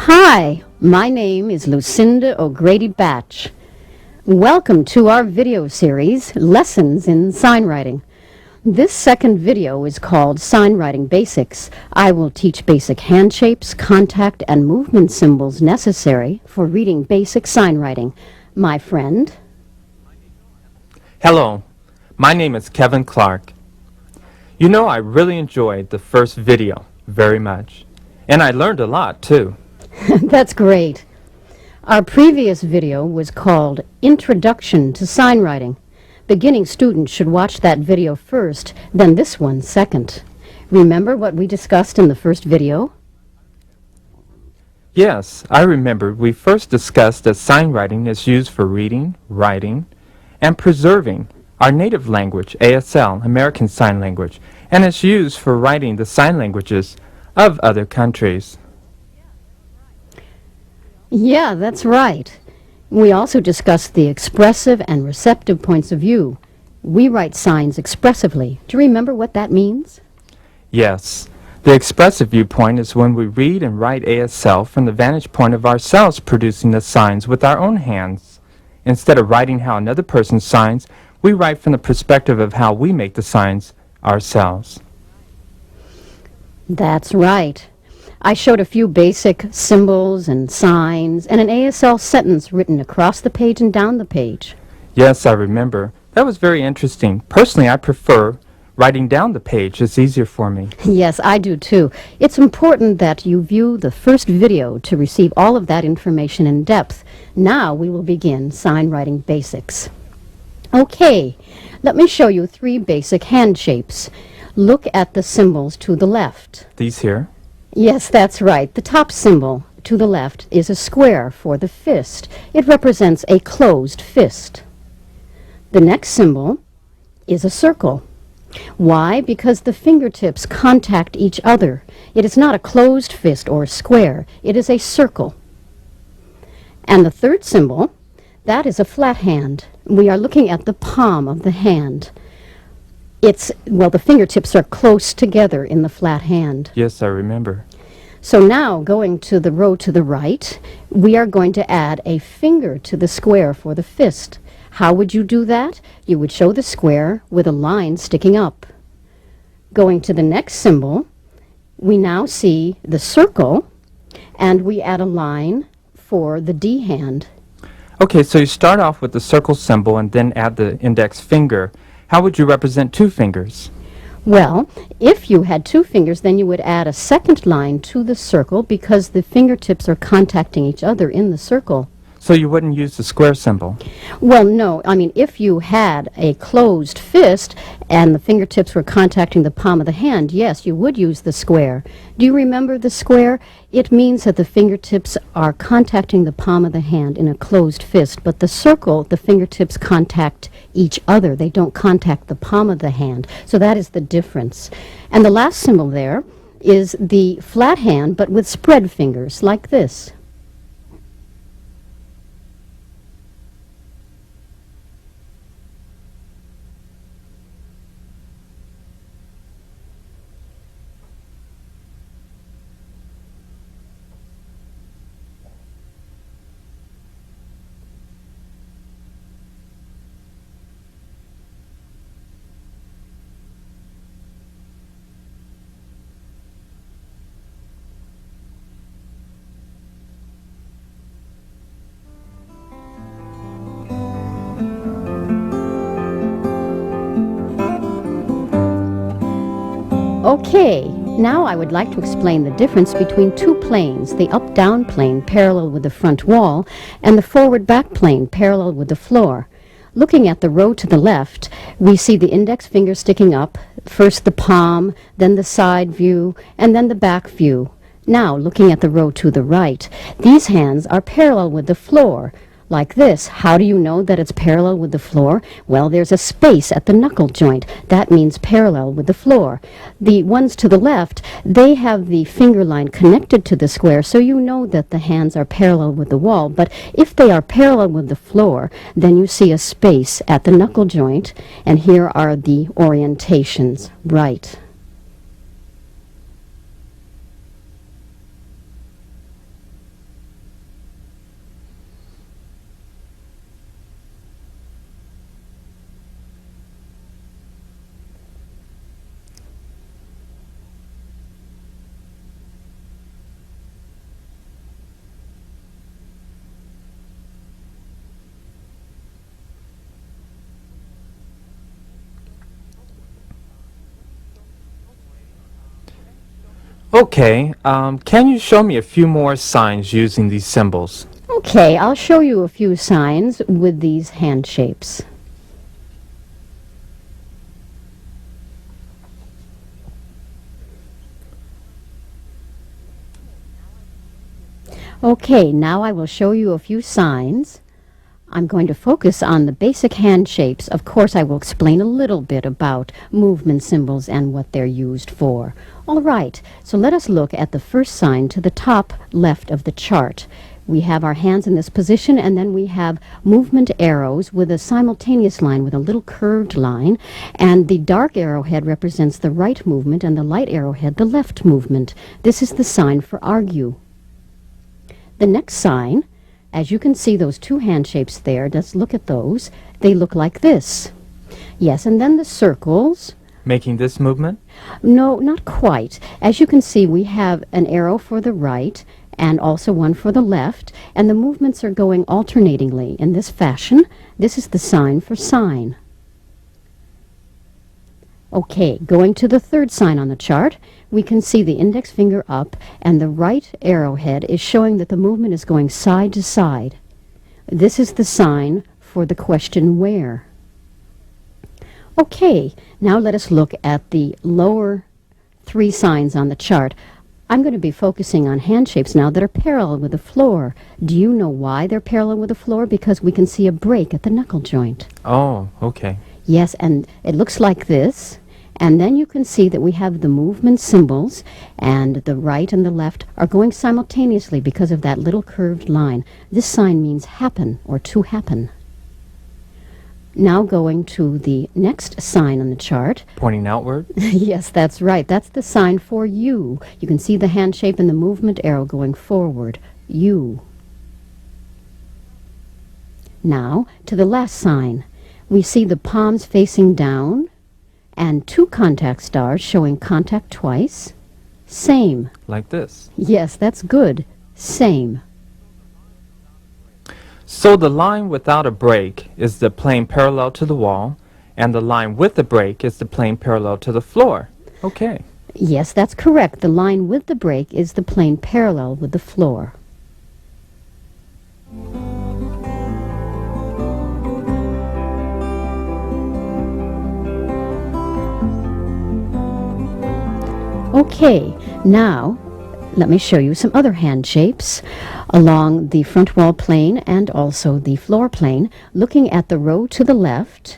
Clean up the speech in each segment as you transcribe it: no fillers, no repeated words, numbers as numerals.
Hi, my name is Lucinda O'Grady-Batch. Welcome to our video series, Lessons in Sign Writing. This second video is called SignWriting Basics. I will teach basic hand shapes, contact, and movement symbols necessary for reading basic sign writing. My friend. Hello, my name is Kevin Clark. You know, I really enjoyed the first video very much, and I learned a lot too. That's great. Our previous video was called Introduction to Sign Writing. Beginning students should watch that video first, then this one second. Remember what we discussed in the first video? Yes, I remember we first discussed that sign writing is used for reading, writing, and preserving our native language, ASL, American Sign Language, and is used for writing the sign languages of other countries. Yeah, that's right. We also discussed the expressive and receptive points of view. We write signs expressively. Do you remember what that means? Yes, the expressive viewpoint is when we read and write ASL from the vantage point of ourselves producing the signs with our own hands. Instead of writing how another person signs, we write from the perspective of how we make the signs ourselves. That's right. I showed a few basic symbols and signs and an ASL sentence written across the page and down the page. Yes, I remember. That was very interesting. Personally, I prefer writing down the page. It's easier for me. Yes, I do too. It's important that you view the first video to receive all of that information in depth. Now we will begin sign writing basics. Okay, let me show you 3 basic hand shapes. Look at the symbols to the left. These here? Yes, that's right. The top symbol to the left is a square for the fist. It represents a closed fist. The next symbol is a circle. Why? Because the fingertips contact each other. It is not a closed fist or a square. It is a circle. And the third symbol, that is a flat hand. We are looking at the palm of the hand. The fingertips are close together in the flat hand. Yes, I remember. So now, going to the row to the right, we are going to add a finger to the square for the fist. How would you do that? You would show the square with a line sticking up. Going to the next symbol, we now see the circle, and we add a line for the D hand. Okay, so you start off with the circle symbol and then add the index finger. How would you represent 2 fingers? Well, if you had 2 fingers, then you would add a second line to the circle because the fingertips are contacting each other in the circle. So you wouldn't use the square symbol? Well, no. I mean, if you had a closed fist and the fingertips were contacting the palm of the hand, yes, you would use the square. Do you remember the square? It means that the fingertips are contacting the palm of the hand in a closed fist, but the circle, the fingertips contact each other. They don't contact the palm of the hand. So that is the difference. And the last symbol there is the flat hand, but with spread fingers, like this. Okay, now I would like to explain the difference between 2 planes, the up-down plane parallel with the front wall and the forward-back plane parallel with the floor. Looking at the row to the left, we see the index finger sticking up, first the palm, then the side view, and then the back view. Now, looking at the row to the right, these hands are parallel with the floor, like this. How do you know that it's parallel with the floor? Well, there's a space at the knuckle joint. That means parallel with the floor. The ones to the left, they have the finger line connected to the square, so you know that the hands are parallel with the wall. But if they are parallel with the floor, then you see a space at the knuckle joint, and here are the orientations. Right. Okay, can you show me a few more signs using these symbols? Okay, I'll show you a few signs with these hand shapes. Okay, now I will show you a few signs. I'm going to focus on the basic hand shapes. Of course, I will explain a little bit about movement symbols and what they're used for. All right, so let us look at the first sign to the top left of the chart. We have our hands in this position, and then we have movement arrows with a simultaneous line with a little curved line, and the dark arrowhead represents the right movement and the light arrowhead the left movement. This is the sign for argue. The next sign, as you can see those two hand shapes there, let's look at those. They look like this. Yes, and then the circles. Making this movement? No, not quite. As you can see, we have an arrow for the right and also one for the left, and the movements are going alternatingly in this fashion. This is the sign for sign. Okay, going to the third sign on the chart, we can see the index finger up, and the right arrowhead is showing that the movement is going side to side. This is the sign for the question where. Okay, now let us look at the lower three signs on the chart. I'm going to be focusing on hand shapes now that are parallel with the floor. Do you know why they're parallel with the floor? Because we can see a break at the knuckle joint. Oh, okay. Yes, and it looks like this. And then you can see that we have the movement symbols, and the right and the left are going simultaneously because of that little curved line. This sign means happen or to happen. Now going to the next sign on the chart. Pointing outward? Yes, that's right. That's the sign for you. You can see the hand shape and the movement arrow going forward. You. Now to the last sign. We see the palms facing down and two contact stars showing contact twice. Same. Like this. Yes, that's good. Same. So the line without a break is the plane parallel to the wall, and the line with the break is the plane parallel to the floor. Okay. Yes, that's correct. The line with the break is the plane parallel with the floor. Okay, now let me show you some other hand shapes along the front wall plane and also the floor plane. Looking at the row to the left,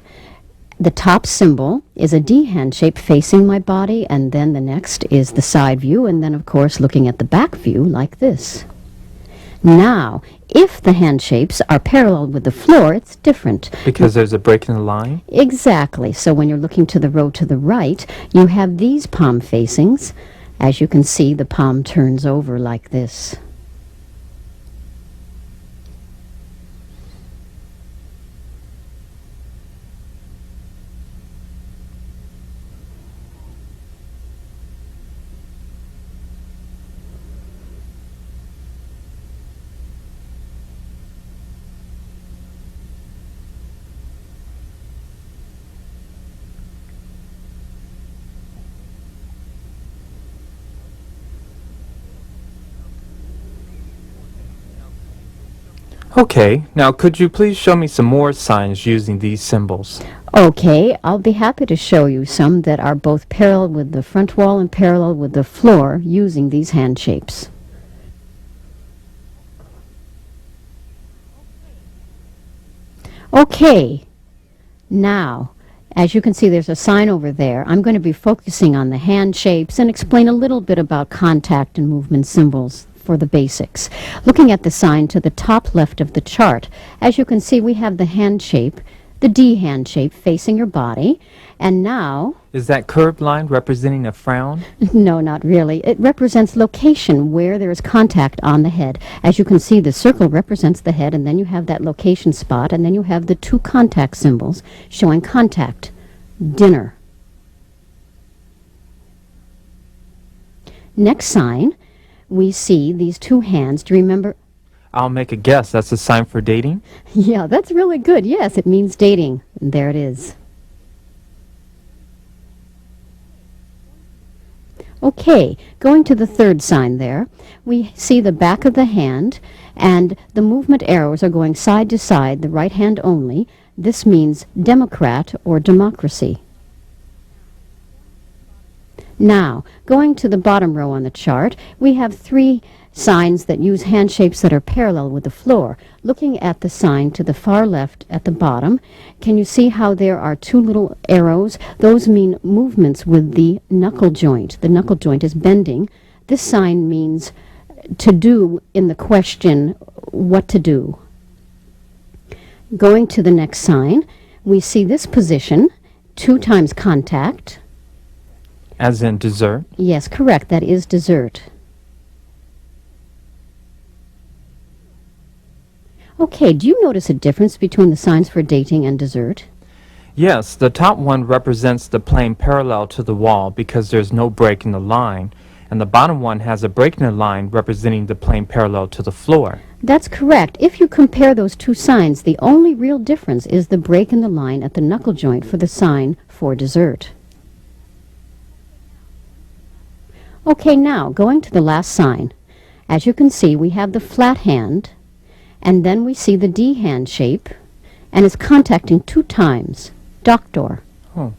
the top symbol is a D hand shape facing my body, and then the next is the side view, and then of course looking at the back view like this. Now, if the hand shapes are parallel with the floor, it's different. Because there's a break in the line? Exactly. So when you're looking to the row to the right, you have these palm facings. As you can see, the palm turns over like this. Okay, now could you please show me some more signs using these symbols? Okay, I'll be happy to show you some that are both parallel with the front wall and parallel with the floor using these hand shapes. Okay, now, as you can see, there's a sign over there. I'm going to be focusing on the hand shapes and explain a little bit about contact and movement symbols for the basics. Looking at the sign to the top left of the chart, as you can see, we have the hand shape, the D hand shape facing your body, and now... Is that curved line representing a frown? No, not really. It represents location where there is contact on the head. As you can see, the circle represents the head, and then you have that location spot, and then you have the two contact symbols showing contact. Dinner. Next sign, we see these two hands. Do you remember? I'll make a guess. That's a sign for dating? Yeah, that's really good. Yes, it means dating. And there it is. Okay, going to the third sign there, we see the back of the hand, and the movement arrows are going side to side, the right hand only. This means Democrat or democracy. Now, going to the bottom row on the chart, we have three signs that use hand shapes that are parallel with the floor. Looking at the sign to the far left at the bottom, can you see how there are two little arrows? Those mean movements with the knuckle joint. The knuckle joint is bending. This sign means to do in the question, what to do. Going to the next sign, we see this position, 2 times contact. As in dessert? Yes, correct. That is dessert. Okay, do you notice a difference between the signs for dating and dessert? Yes, the top one represents the plane parallel to the wall because there's no break in the line, and the bottom one has a break in the line representing the plane parallel to the floor. That's correct. If you compare those two signs, the only real difference is the break in the line at the knuckle joint for the sign for dessert. Okay, now, going to the last sign. As you can see, we have the flat hand, and then we see the D hand shape, and it's contacting 2 times. Doctor. Oh.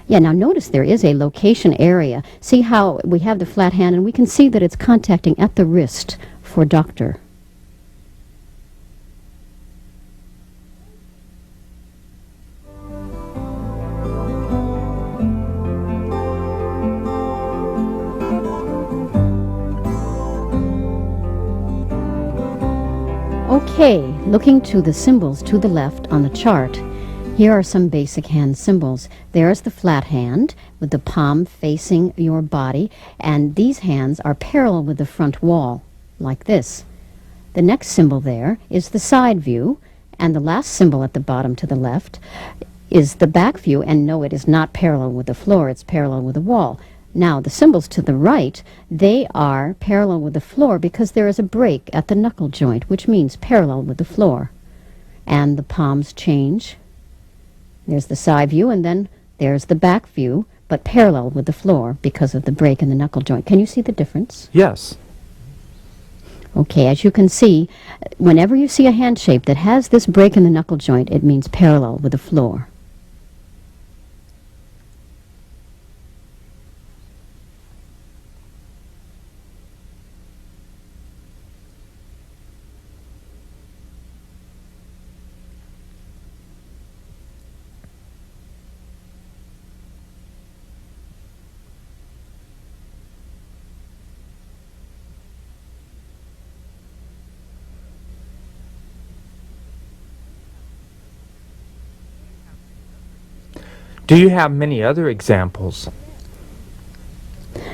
Yeah, now notice there is a location area. See how we have the flat hand, and we can see that it's contacting at the wrist for doctor. Okay, looking to the symbols to the left on the chart, here are some basic hand symbols. There's the flat hand with the palm facing your body, and these hands are parallel with the front wall, like this. The next symbol there is the side view, and the last symbol at the bottom to the left is the back view, and no, it is not parallel with the floor, it's parallel with the wall. Now, the symbols to the right, they are parallel with the floor because there is a break at the knuckle joint, which means parallel with the floor. And the palms change. There's the side view, and then there's the back view, but parallel with the floor because of the break in the knuckle joint. Can you see the difference? Yes. Okay, as you can see, whenever you see a hand shape that has this break in the knuckle joint, it means parallel with the floor. Do you have many other examples?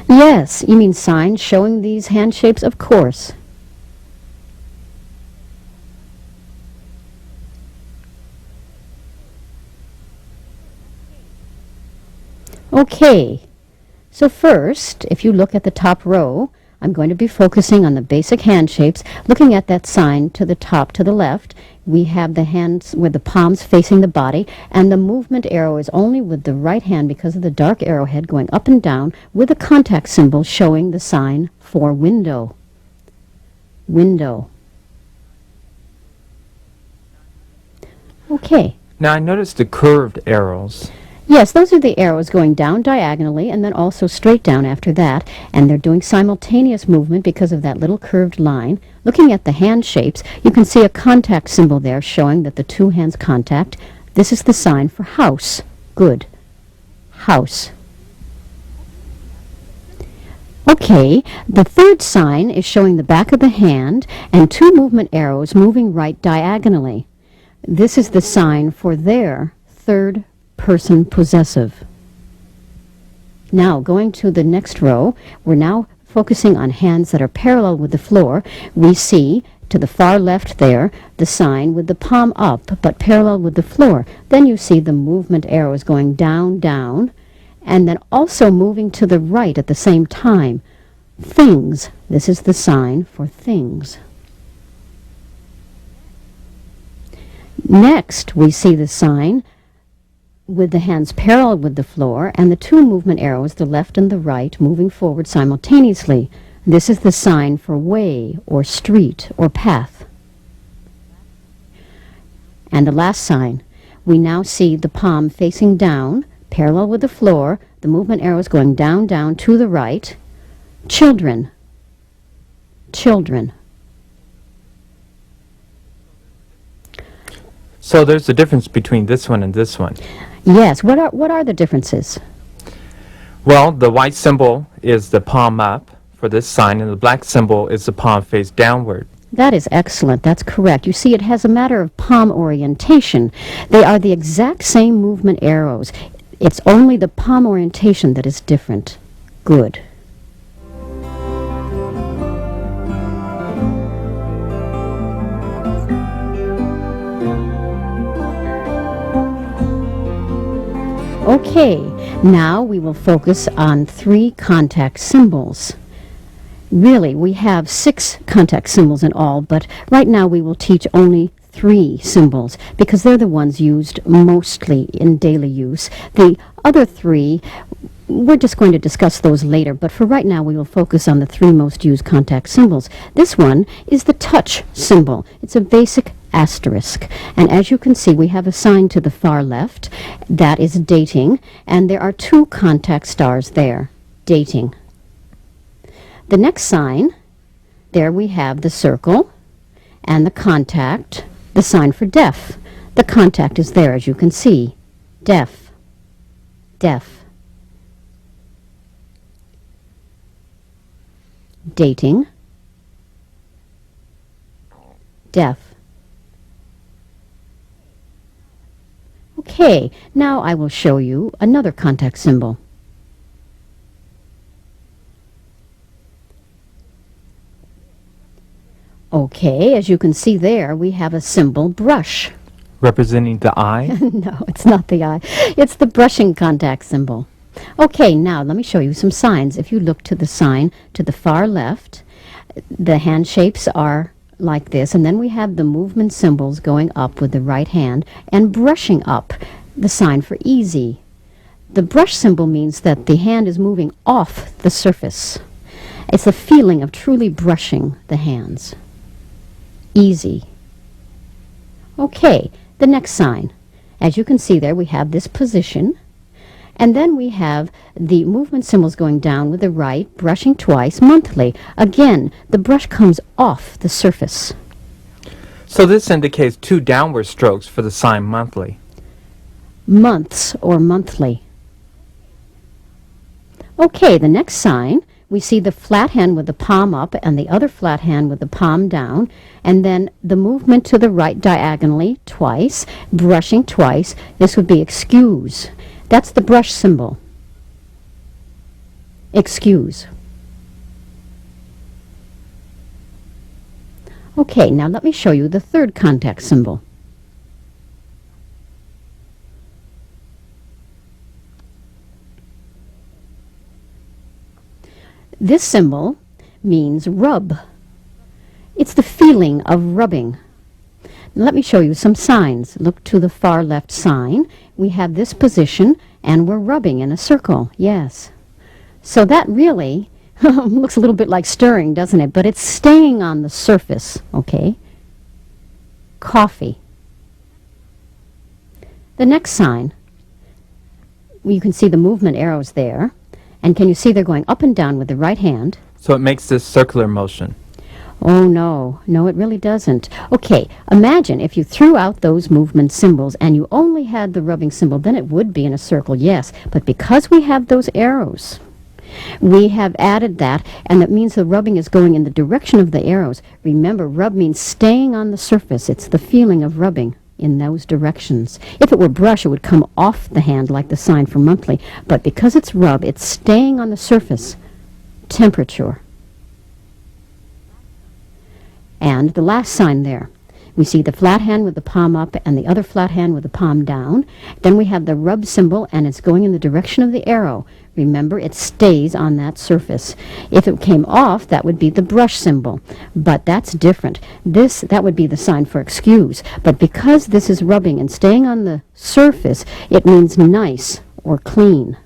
Yes, you mean signs showing these hand shapes? Of course. Okay, so first, if you look at the top row, I'm going to be focusing on the basic hand shapes. Looking at that sign to the top to the left, we have the hands with the palms facing the body, and the movement arrow is only with the right hand because of the dark arrowhead going up and down with a contact symbol showing the sign for window. Window. Okay. Now I noticed the curved arrows. Yes, those are the arrows going down diagonally and then also straight down after that, and they're doing simultaneous movement because of that little curved line. Looking at the hand shapes, you can see a contact symbol there showing that the two hands contact. This is the sign for house. Good. House. Okay, the third sign is showing the back of the hand and two movement arrows moving right diagonally. This is the sign for their third person possessive. Now, going to the next row, we're now focusing on hands that are parallel with the floor. We see to the far left there the sign with the palm up but parallel with the floor. Then you see the movement arrows going down, down, and then also moving to the right at the same time. Things. This is the sign for things. Next, we see the sign with the hands parallel with the floor and the two movement arrows, the left and the right, moving forward simultaneously. This is the sign for way or street or path. And the last sign, we now see the palm facing down, parallel with the floor, the movement arrows going down, down to the right. Children. Children. So there's a difference between this one and this one. Yes, what are the differences? Well, the white symbol is the palm up for this sign, and the black symbol is the palm face downward. That is excellent. That's correct. You see, it has a matter of palm orientation. They are the exact same movement arrows. It's only the palm orientation that is different. Good. Okay, now we will focus on 3 contact symbols. Really, we have 6 contact symbols in all, but right now we will teach only 3 symbols because they're the ones used mostly in daily use. The other 3, we're just going to discuss those later, but for right now we will focus on the 3 most used contact symbols. This one is the touch symbol. It's a basic asterisk, and as you can see, we have a sign to the far left that is dating, and there are 2 contact stars there, dating. The next sign, there we have the circle and the contact, the sign for deaf. The contact is there, as you can see, deaf, deaf. Dating, deaf. Okay, now I will show you another contact symbol. Okay, as you can see there, we have a symbol brush. Representing the eye? No, it's not the eye. It's the brushing contact symbol. Okay, now let me show you some signs. If you look to the sign to the far left, the hand shapes are like this, and then we have the movement symbols going up with the right hand and brushing up, the sign for easy. The brush symbol means that the hand is moving off the surface. It's the feeling of truly brushing the hands. Easy. Okay, the next sign. As you can see there, we have this position, and then we have the movement symbols going down with the right, brushing twice, monthly. Again, the brush comes off the surface. So this indicates 2 downward strokes for the sign monthly. Months or monthly. Okay, the next sign, we see the flat hand with the palm up and the other flat hand with the palm down, and then the movement to the right diagonally twice, brushing twice. This would be excuse. That's the brush symbol. Excuse. Okay, now let me show you the third contact symbol. This symbol means rub. It's the feeling of rubbing. Let me show you some signs. Look to the far left sign. We have this position, and we're rubbing in a circle. Yes. So that really looks a little bit like stirring, doesn't it? But it's staying on the surface, okay? Coffee. The next sign, you can see the movement arrows there. And can you see they're going up and down with the right hand? So it makes this circular motion. Oh, no. No, it really doesn't. Okay, imagine if you threw out those movement symbols and you only had the rubbing symbol, then it would be in a circle, yes. But because we have those arrows, we have added that, and that means the rubbing is going in the direction of the arrows. Remember, rub means staying on the surface. It's the feeling of rubbing in those directions. If it were brush, it would come off the hand like the sign for monthly. But because it's rub, it's staying on the surface. Temperature. And the last sign there, We see the flat hand with the palm up and the other flat hand with the palm down. Then we have the rub symbol, and it's going in the direction of the arrow. Remember, it stays on that surface. If it came off, that would be the brush symbol, but that's different. That would be the sign for excuse, but because this is rubbing and staying on the surface, it means nice or clean.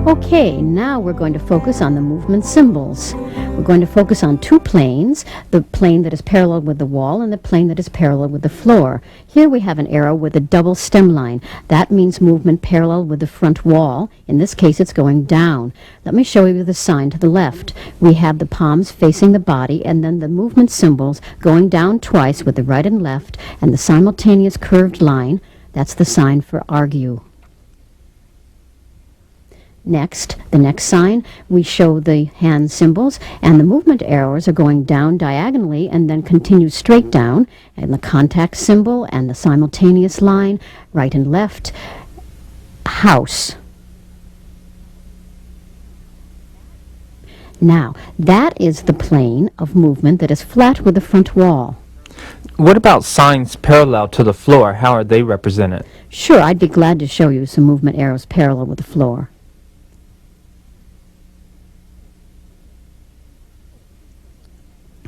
Okay, now we're going to focus on the movement symbols. We're going to focus on two planes, the plane that is parallel with the wall and the plane that is parallel with the floor. Here we have an arrow with a double stem line. That means movement parallel with the front wall. In this case, it's going down. Let me show you the sign to the left. We have the palms facing the body and then the movement symbols going down twice with the right and left and the simultaneous curved line. That's the sign for argue. Next, the next sign, we show the hand symbols, and the movement arrows are going down diagonally and then continue straight down, and the contact symbol and the simultaneous line, right and left, house. Now, that is the plane of movement that is flat with the front wall. What about signs parallel to the floor? How are they represented? Sure, I'd be glad to show you some movement arrows parallel with the floor.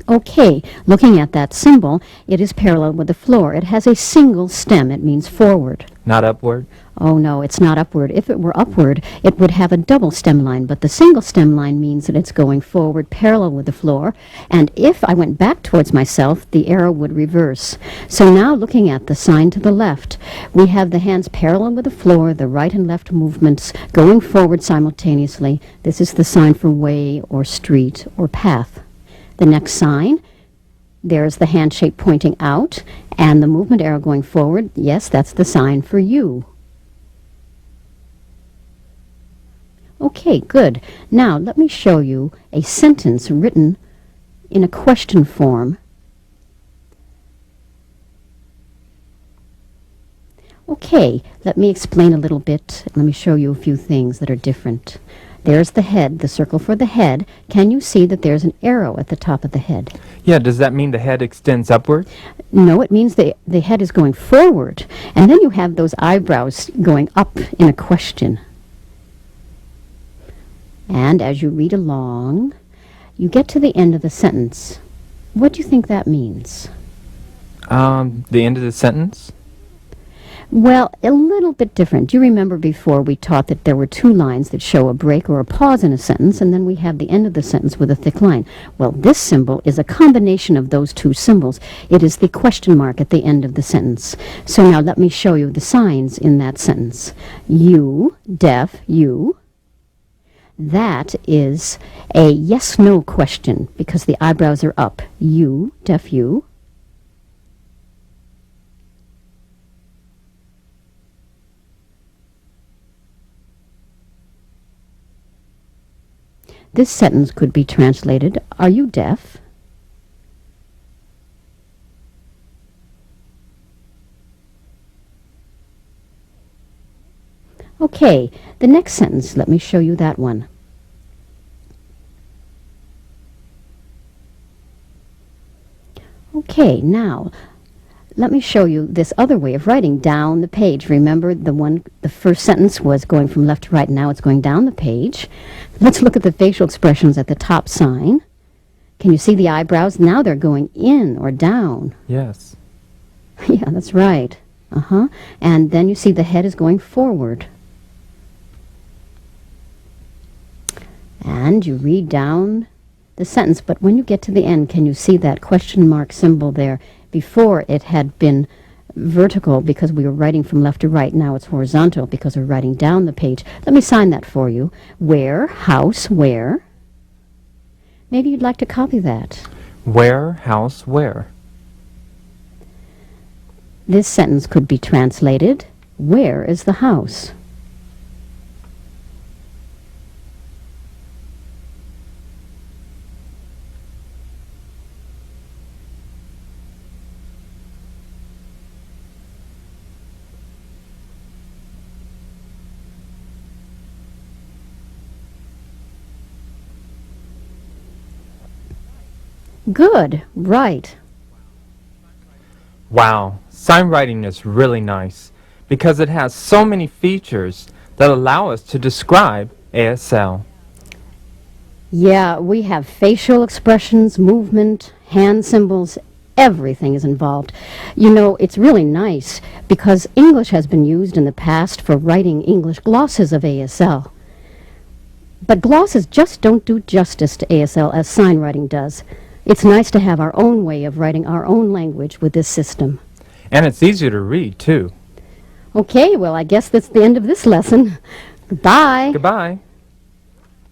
Okay, looking at that symbol, it is parallel with the floor. It has a single stem. It means forward. Not upward? Oh, no, it's not upward. If it were upward, it would have a double stem line, but the single stem line means that it's going forward parallel with the floor, and if I went back towards myself, the arrow would reverse. So now looking at the sign to the left, we have the hands parallel with the floor, the right and left movements going forward simultaneously. This is the sign for way or street or path. The next sign, there's the hand shape pointing out and the movement arrow going forward. Yes, that's the sign for you. Okay, good. Now let me show you a sentence written in a question form. Okay, let me explain a little bit. Let me show you a few things that are different. There's the head, the circle for the head. Can you see that there's an arrow at the top of the head? Yeah, does that mean the head extends upward? No, it means the head is going forward. And then you have those eyebrows going up in a question. And as you read along, you get to the end of the sentence. What do you think that means? The end of the sentence? Well, a little bit different. Do you remember before we taught that there were two lines that show a break or a pause in a sentence, and then we have the end of the sentence with a thick line? Well, this symbol is a combination of those two symbols. It is the question mark at the end of the sentence. So now let me show you the signs in that sentence. You, deaf, you. That is a yes-no question because the eyebrows are up. You, deaf, you. This sentence could be translated, are you deaf? Okay, the next sentence, let me show you that one. Okay, now, let me show you this other way of writing down the page. Remember the first sentence was going from left to right, and now it's going down the page. Let's look at the facial expressions at the top sign. Can you see the eyebrows? Now they're going in or down. Yes. Yeah, that's right. And then you see the head is going forward. And you read down the sentence, but when you get to the end, can you see that question mark symbol there? Before it had been vertical because we were writing from left to right. Now it's horizontal because we're writing down the page. Let me sign that for you. Where, house, where. Maybe you'd like to copy that. Where, house, where. This sentence could be translated, where is the house? Good, right. Wow, sign writing is really nice because it has so many features that allow us to describe ASL. Yeah, we have facial expressions, movement, hand symbols, everything is involved. You know, it's really nice because English has been used in the past for writing English glosses of ASL. But glosses just don't do justice to ASL as sign writing does. It's nice to have our own way of writing our own language with this system. And it's easier to read, too. Okay, well, I guess that's the end of this lesson. Goodbye. Goodbye.